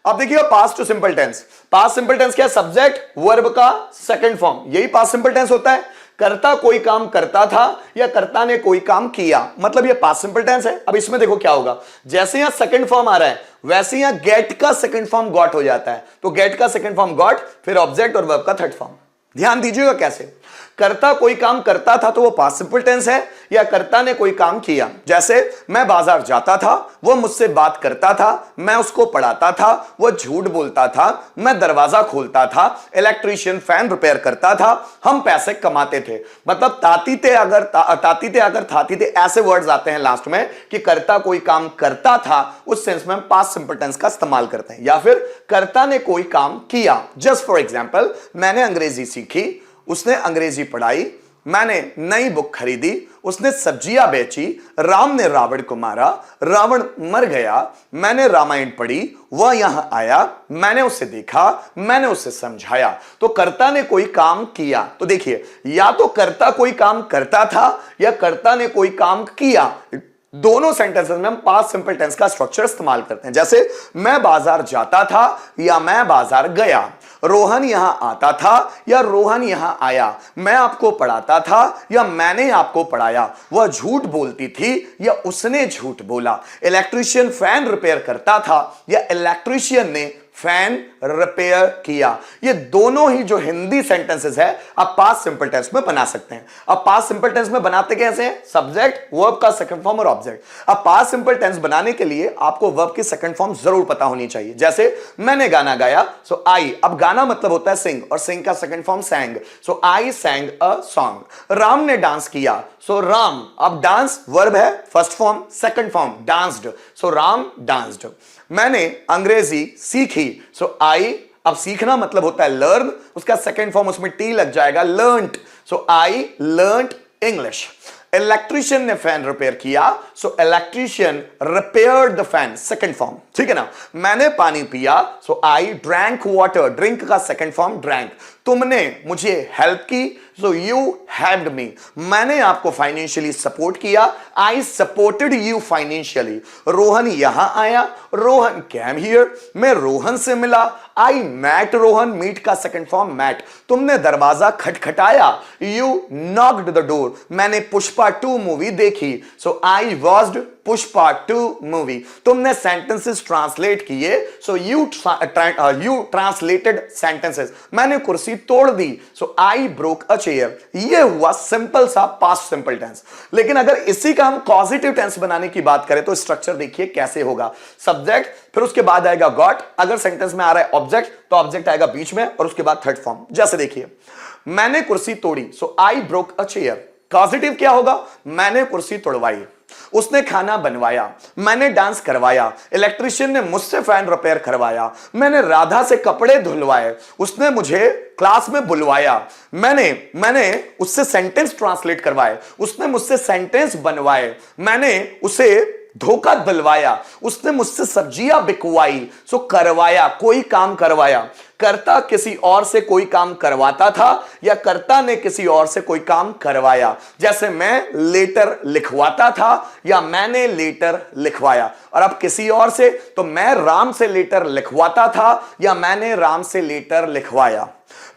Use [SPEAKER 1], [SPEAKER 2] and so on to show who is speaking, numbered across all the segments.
[SPEAKER 1] अब देखिए past simple tense. Past simple tense क्या है? सब्जेक्ट वर्ब का सेकंड फॉर्म, यही पास्ट सिंपल टेंस होता है। कर्ता कोई काम करता था या कर्ता ने कोई काम किया, मतलब ये पास्ट सिंपल टेंस है। अब इसमें देखो क्या होगा, जैसे यहां सेकंड फॉर्म आ रहा है वैसे यहां गेट का सेकंड फॉर्म गॉट हो जाता है। तो गेट का सेकंड फॉर्म गॉट, फिर ऑब्जेक्ट और वर्ब का थर्ड फॉर्म। ध्यान दीजिएगा कैसे। कर्ता कोई काम करता था तो वो पास्ट सिंपल टेंस है, या कर्ता ने कोई काम किया। जैसे मैं बाजार जाता था, वो मुझसे बात करता था, मैं उसको पढ़ाता था, वो झूठ बोलता था, मैं दरवाजा खोलता था, इलेक्ट्रीशियन फैन रिपेयर करता था, हम पैसे कमाते थे। मतलब तातीते अगर थातीते ऐसे वर्ड्स आते हैं लास्ट में कि कर्ता कोई काम करता था, उस सेंस में हम पास्ट सिंपल टेंस का इस्तेमाल करते हैं। या फिर कर्ता ने कोई काम किया। जस्ट फॉर एग्जाम्पल, मैंने अंग्रेजी सीखी, उसने अंग्रेजी पढ़ाई, मैंने नई बुक खरीदी, उसने सब्जियां बेची, राम ने रावण को मारा, रावण मर गया, मैंने रामायण पढ़ी, वह यहां आया, मैंने उसे देखा, मैंने उसे समझाया। तो कर्ता ने कोई काम किया। तो देखिए, या तो कर्ता कोई काम करता था या कर्ता ने कोई काम किया। दोनों सेंटेंसेस में हम पास्ट सिंपल टेंस का स्ट्रक्चर इस्तेमाल करते हैं। जैसे मैं बाजार जाता था या मैं बाजार गया, रोहन यहां आता था या रोहन यहां आया, मैं आपको पढ़ाता था या मैंने आपको पढ़ाया, वह झूठ बोलती थी या उसने झूठ बोला, इलेक्ट्रीशियन फैन रिपेयर करता था या इलेक्ट्रीशियन ने फैन रिपेयर किया। ये दोनों ही जो हिंदी सेंटेंसेस है आप पास्ट सिंपल टेंस में बना सकते हैं। अब पास्ट सिंपल टेंस में बनाते कैसे हैं? सब्जेक्ट वर्ब का सेकंड फॉर्म और ऑब्जेक्ट। अब पास्ट सिंपल टेंस बनाने के लिए आपको वर्ब की सेकंड फॉर्म जरूर पता होनी चाहिए। जैसे मैंने गाना गाया, सो आई। अब गाना मतलब होता है सिंग, और सिंग का second form sang, so I sang a song. Ram ने डांस किया, सो राम। अब डांस वर्ब है, first form, second form danced, so Ram danced. मैंने अंग्रेजी सीखी, सो आई। अब सीखना मतलब होता है लर्न, उसका सेकंड फॉर्म उसमें टी लग जाएगा, learned, so I learned English. Electrician ने फैन रिपेयर किया, so electrician repaired the fan, second form. ठीक है ना। मैंने पानी पिया, so I drank water, drink का सेकंड फॉर्म ड्रैंक। तुमने मुझे हेल्प की, सो यू हेल्प्ड मी। मैंने आपको फाइनेंशियली सपोर्ट किया, I supported you financially. Rohan यहां आया, रोहन कैम हियर। मैं रोहन से मिला, आई मैट रोहन, मीट का सेकंड फॉर्म मैट। तुमने दरवाजा खटखटाया, यू नॉक्ड द डोर। मैंने पुष्पा 2 मूवी देखी, सो आई वॉच्ड पुष्पा 2 मूवी। तुमने सेंटेंसेस ट्रांसलेट किए, सो यू ट्रांसलेटेड सेंटेंसेस। मैंने कुर्सी तोड़ दी, सो आई ब्रोक अ चेयर। ये हुआ सिंपल सा पास्ट सिंपल टेंस। लेकिन अगर इसी का हम पॉजिटिव टेंस बनाने की बात करें तो स्ट्रक्चर देखिए कैसे होगा। सब्जेक्ट, फिर उसके बाद आएगा गॉट। अगर सेंटेंस में आ रहा है ऑब्जेक्ट तो ऑब्जेक्ट आएगा बीच में, और उसके बाद थर्ड फॉर्म। जैसे देखिए, मैंने कुर्सी तोड़ी, so I broke a chair. Positive क्या होगा? मैंने कुर्सी तोड़वाई, उसने खाना बनवाया, मैंने डांस करवाया, इलेक्ट्रीशियन ने मुझसे फैन रिपेयर करवाया, मैंने राधा से कपड़े धुलवाए, उसने मुझे क्लास में बुलवाया, मैंने उससे सेंटेंस ट्रांसलेट करवाए, उसने मुझसे सेंटेंस बनवाए, मैंने उसे धोखा दिलवाया, उसने मुझसे सब्जियां बिकवाई। सो करवाया, कोई काम करवाया। कर्ता किसी और से कोई काम करवाता था या कर्ता ने किसी और से कोई काम करवाया। जैसे मैं लेटर लिखवाता था या मैंने लेटर लिखवाया। और अब किसी और से, तो मैं राम से लेटर लिखवाता था या मैंने राम से लेटर लिखवाया।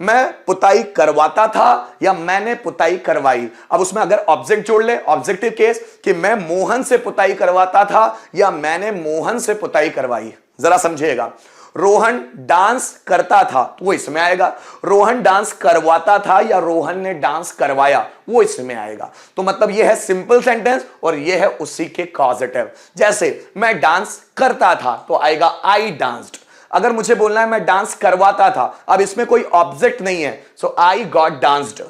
[SPEAKER 1] मैं पुताई करवाता था या मैंने पुताई करवाई। अब उसमें अगर ऑब्जेक्ट जोड़ ले, ऑब्जेक्टिव केस, कि मैं मोहन से पुताई करवाता था या मैंने मोहन से पुताई करवाई। जरा समझिएगा। रोहन डांस करता था तो वो इसमें आएगा, रोहन डांस करवाता था या रोहन ने डांस करवाया वो इसमें आएगा। तो मतलब ये है सिंपल सेंटेंस और ये है उसी के कॉजेटिव। जैसे मैं डांस करता था तो आएगा आई डांस्ड। अगर मुझे बोलना है मैं डांस करवाता था, अब इसमें कोई ऑब्जेक्ट नहीं है, सो आई गॉट डांस्ड।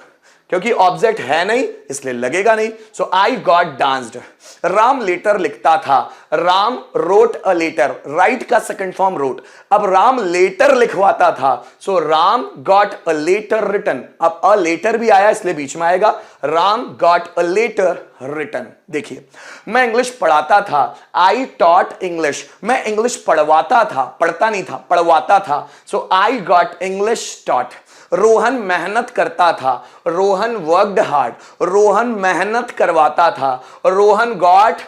[SPEAKER 1] क्योंकि ऑब्जेक्ट है नहीं इसलिए लगेगा नहीं, so I got danced. Ram letter लिखता था, Ram wrote a letter, write का सेकंड फॉर्म रोट। अब राम लेटर लिखवाता था, so Ram got a letter written. अब अ लेटर भी आया इसलिए बीच में आएगा, Ram got a letter written. देखिए, मैं इंग्लिश पढ़ाता था, आई टॉट इंग्लिश। मैं इंग्लिश पढ़वाता था, पढ़ता नहीं था, पढ़वाता था, so I got English taught. Rohan मेहनत करता था, रोहन वर्कड हार्ड। रोहन मेहनत करवाता था, Rohan got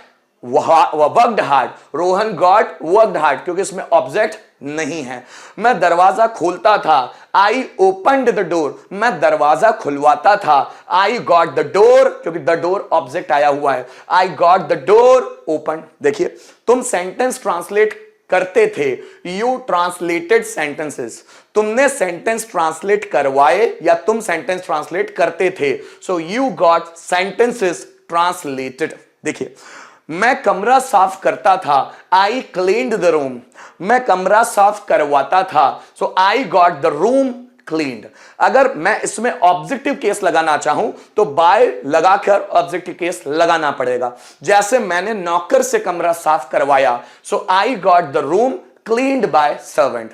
[SPEAKER 1] worked hard, Rohan got worked hard, क्योंकि इसमें ऑब्जेक्ट नहीं है। मैं दरवाजा खोलता था, आई ओपनड द डोर, मैं दरवाजा खुलवाता था, आई गॉट द डोर, क्योंकि द डोर ऑब्जेक्ट आया हुआ है, I got the door open. देखिए, तुम सेंटेंस ट्रांसलेट करते थे, यू ट्रांसलेटेड सेंटेंसेस, तुमने सेंटेंस ट्रांसलेट करवाए या तुम सेंटेंस ट्रांसलेट करते थे, सो यू गॉट सेंटेंसेस ट्रांसलेटेड। देखिए, मैं कमरा साफ करता था, आई क्लीन्ड द रूम, मैं कमरा साफ करवाता था, so I got the room cleaned. अगर मैं इसमें ऑब्जेक्टिव केस लगाना चाहूं तो बाय लगाकर ऑब्जेक्टिव केस लगाना पड़ेगा। जैसे मैंने नौकर से कमरा साफ करवाया, so I got the room cleaned by servant.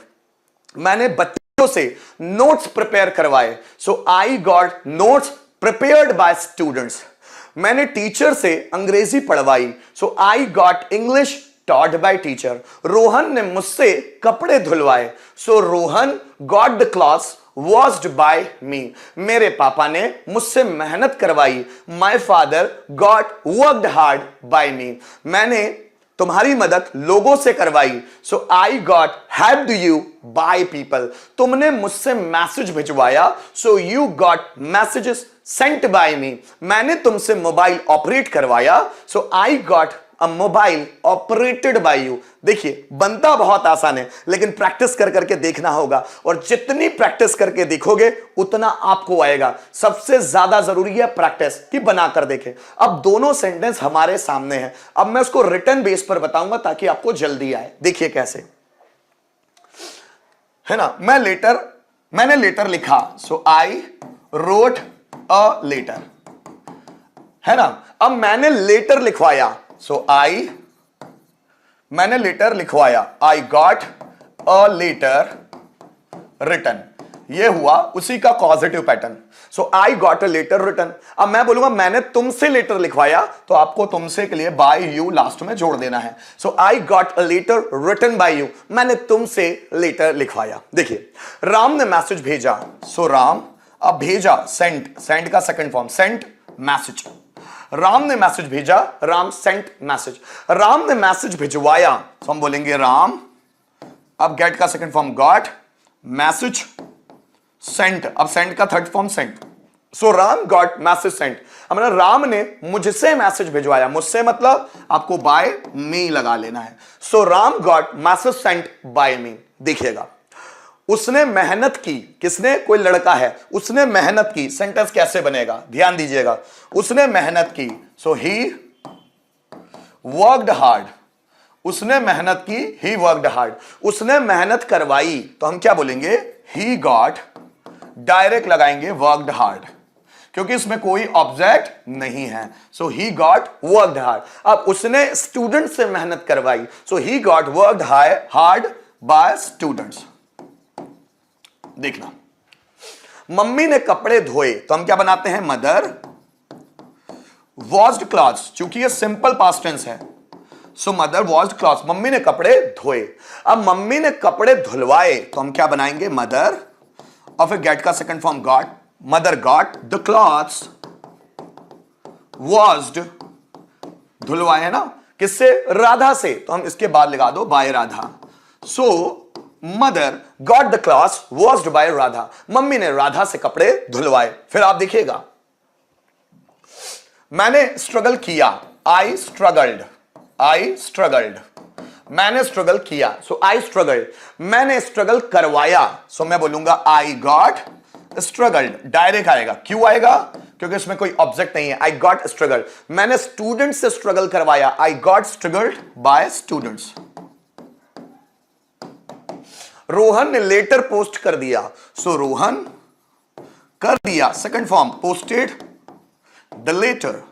[SPEAKER 1] मैंने बच्चों से नोट्स प्रिपेयर करवाए, so I got notes prepared by students. मैंने टीचर से अंग्रेजी पढ़वाई, so I got English taught by teacher. रोहन ने मुझसे कपड़े धुलवाए, सो Rohan got the clothes washed by me. मेरे पापा ने मुझसे मेहनत करवाई, my father got worked hard by me. मैंने तुम्हारी मदद लोगों से करवाई, सो I got helped you by people. तुमने मुझसे मैसेज भिजवाया, so you got messages sent by me. मैंने तुमसे मोबाइल ऑपरेट करवाया, so I got a mobile operated by you. देखिए, बनता बहुत आसान है, लेकिन प्रैक्टिस कर करके देखना होगा, और जितनी प्रैक्टिस करके देखोगे उतना आपको आएगा। सबसे ज्यादा जरूरी है प्रैक्टिस, कि बनाकर देखें। अब दोनों सेंटेंस हमारे सामने हैं, अब मैं उसको रिटन बेस पर बताऊंगा ताकि आपको जल्दी आए। देखिए कैसे है ना, मैंने लेटर लिखा, सो आई रोट अ लेटर, है ना। अब मैंने लेटर लिखवाया, सो मैंने लेटर लिखवाया, I got a letter written. ये हुआ उसी का positive pattern, so I got a letter written. अब मैं बोलूंगा मैंने तुमसे लेटर लिखवाया, तो आपको तुमसे के लिए बाय यू लास्ट में जोड़ देना है। So I got a letter written by you, मैंने तुमसे लेटर लिखवाया। देखिए, राम ने मैसेज भेजा, सो राम, अब भेजा सेंट, सेंट का second form sent message. Ram ने मैसेज भेजा, राम सेंट मैसेज। राम ने मैसेज भिजवाया, तो हम बोलेंगे राम, अब गेट का second form got, message sent, अब सेंट का third form sent, so Ram got message sent. अब राम ने मुझसे मैसेज भिजवाया, मुझसे मतलब आपको बाय मी लगा लेना है, so Ram got message sent by me. देखिएगा, उसने मेहनत की, किसने, कोई लड़का है, उसने मेहनत की, सेंटेंस कैसे बनेगा ध्यान दीजिएगा। उसने मेहनत की, सो ही वर्कड हार्ड, उसने मेहनत की, ही वर्कड हार्ड। उसने मेहनत करवाई, तो हम क्या बोलेंगे, ही गॉट, डायरेक्ट लगाएंगे वर्कड हार्ड, क्योंकि इसमें कोई ऑब्जेक्ट नहीं है, so he got worked hard. अब उसने स्टूडेंट से मेहनत करवाई, so he got worked hard by students. देखना, मम्मी ने कपड़े धोए, तो हम क्या बनाते हैं, मदर वॉश्ड क्लॉथ्स, चूंकि ये सिंपल पास्ट टेंस है, सो मदर वॉश्ड क्लॉथ्स, मम्मी ने कपड़े धोए। अब मम्मी ने कपड़े धुलवाए, तो हम क्या बनाएंगे, मदर, और फिर गेट का second form got, mother got the clothes washed, धुलवाए है ना, किससे, राधा से, तो हम इसके बाद लगा दो by Radha. So mother got the clothes washed by Radha, mummy ने राधा से कपड़े धुलवाए। फिर आप देखिएगा, मैंने स्ट्रगल किया, आई स्ट्रगल्ड, आई स्ट्रगल्ड, मैंने स्ट्रगल किया, सो आई स्ट्रगल्ड। मैंने स्ट्रगल करवाया, सो मैं बोलूंगा आई गॉट स्ट्रगल्ड, डायरेक्ट आएगा। क्यों आएगा, क्योंकि इसमें कोई ऑब्जेक्ट नहीं है, आई गॉट स्ट्रगल्ड। मैंने स्टूडेंट से स्ट्रगल करवाया, I got struggled by students. Rohan ने लेटर पोस्ट कर दिया, सो रोहन कर दिया, second form posted the letter,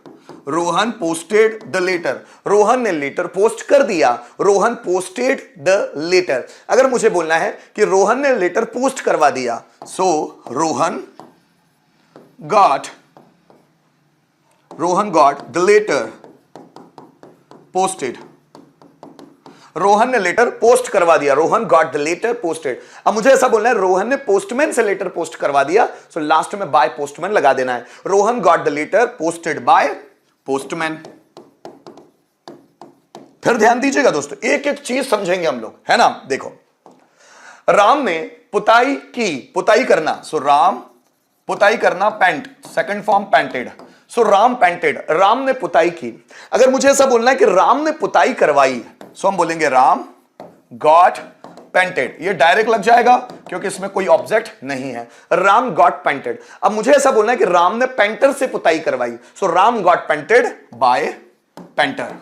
[SPEAKER 1] Rohan posted the letter. Rohan ने लेटर पोस्ट कर दिया, रोहन पोस्टेड द लेटर। अगर मुझे बोलना है कि रोहन ने लेटर पोस्ट करवा दिया, so Rohan got the letter posted, Rohan ने लेटर पोस्ट करवा दिया, Rohan got the letter posted. अब मुझे ऐसा बोलना है, रोहन ने पोस्टमैन से लेटर पोस्ट करवा दिया, सो लास्ट में बाय पोस्टमैन लगा देना है। Rohan got the letter posted by postman. फिर ध्यान दीजिएगा दोस्तों, एक एक चीज समझेंगे हम लोग, है ना। देखो, राम ने पुताई की, पुताई करना, सो राम पुताई करना, पेंट, सेकंड फॉर्म पेंटेड, सो राम पेंटेड, राम ने पुताई की। अगर मुझे ऐसा बोलना है कि राम ने पुताई करवाई, सो हम बोलेंगे राम गॉट पेंटेड। ये डायरेक्ट लग जाएगा क्योंकि इसमें कोई ऑब्जेक्ट नहीं है, राम गॉट पेंटेड। अब मुझे ऐसा बोलना है कि राम ने पेंटर से पुताई करवाई, so Ram got painted by painter.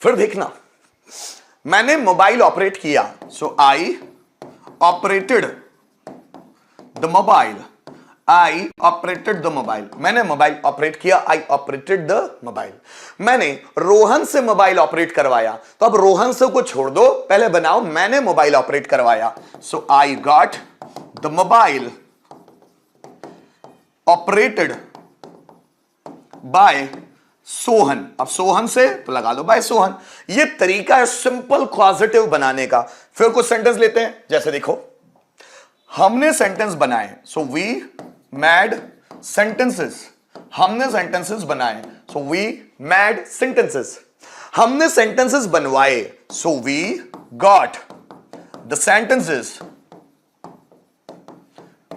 [SPEAKER 1] फिर देखना, मैंने मोबाइल ऑपरेट किया, so I operated the mobile, I operated the mobile. मैंने मोबाइल ऑपरेट किया, आई ऑपरेटेड द मोबाइल। मैंने रोहन से मोबाइल ऑपरेट करवाया, तो अब रोहन से को छोड़ दो, पहले बनाओ मैंने मोबाइल ऑपरेट करवाया, so I got the mobile operated by Sohan. अब सोहन से तो लगा लो बाय सोहन। ये तरीका है सिंपल कॉजेटिव बनाने का। फिर कुछ सेंटेंस लेते हैं, जैसे देखो, हमने सेंटेंस बनाए, सो वी मेड सेंटेंसेस, हमने सेंटेंसेस बनाए, सो वी मेड सेंटेंसेस। हमने सेंटेंसेस बनवाए, so we got the sentences.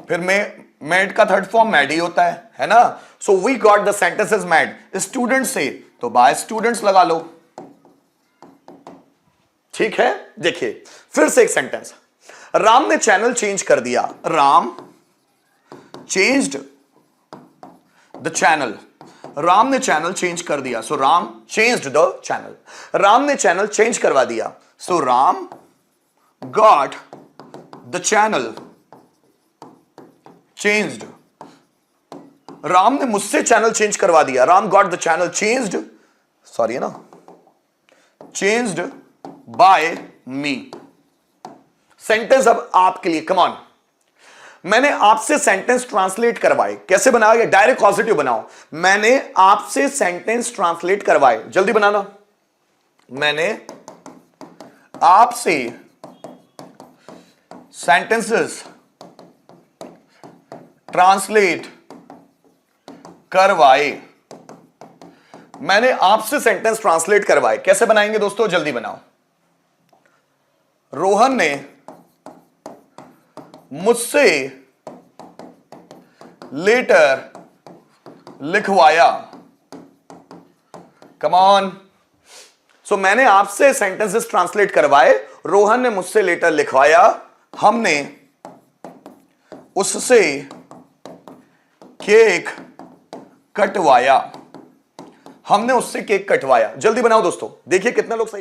[SPEAKER 1] फिर मेड का थर्ड फॉर्म मेड ही होता है ना। So we got the sentences made. Student से तो बाय स्टूडेंट्स लगा लो, ठीक है। देखिए फिर से एक सेंटेंस, राम ने चैनल चेंज कर दिया, Ram changed the channel, Ram ने चैनल चेंज कर दिया, so Ram changed the channel. Ram ने चैनल चेंज करवा दिया, so Ram got the channel changed. Ram ने मुझसे चैनल चेंज करवा दिया, Ram got the channel changed, sorry है ना, चेंज्ड बाय मी। सेंटेंस अब आपके लिए, कम ऑन। मैंने आपसे सेंटेंस ट्रांसलेट करवाए, कैसे बनाओगे, डायरेक्ट पॉजिटिव बनाओ। मैंने आपसे सेंटेंस ट्रांसलेट करवाए, जल्दी बनाना। मैंने आपसे सेंटेंसेस ट्रांसलेट करवाए, मैंने आपसे सेंटेंस ट्रांसलेट करवाए। कैसे बनाएंगे दोस्तों, जल्दी बनाओ। रोहन ने मुझसे लेटर लिखवाया, कम ऑन। सो मैंने आपसे सेंटेंसेस ट्रांसलेट करवाए, रोहन ने मुझसे लेटर लिखवाया, हमने उससे केक कटवाया, हमने उससे केक कटवाया। जल्दी बनाओ दोस्तों, देखिए कितने लोग सही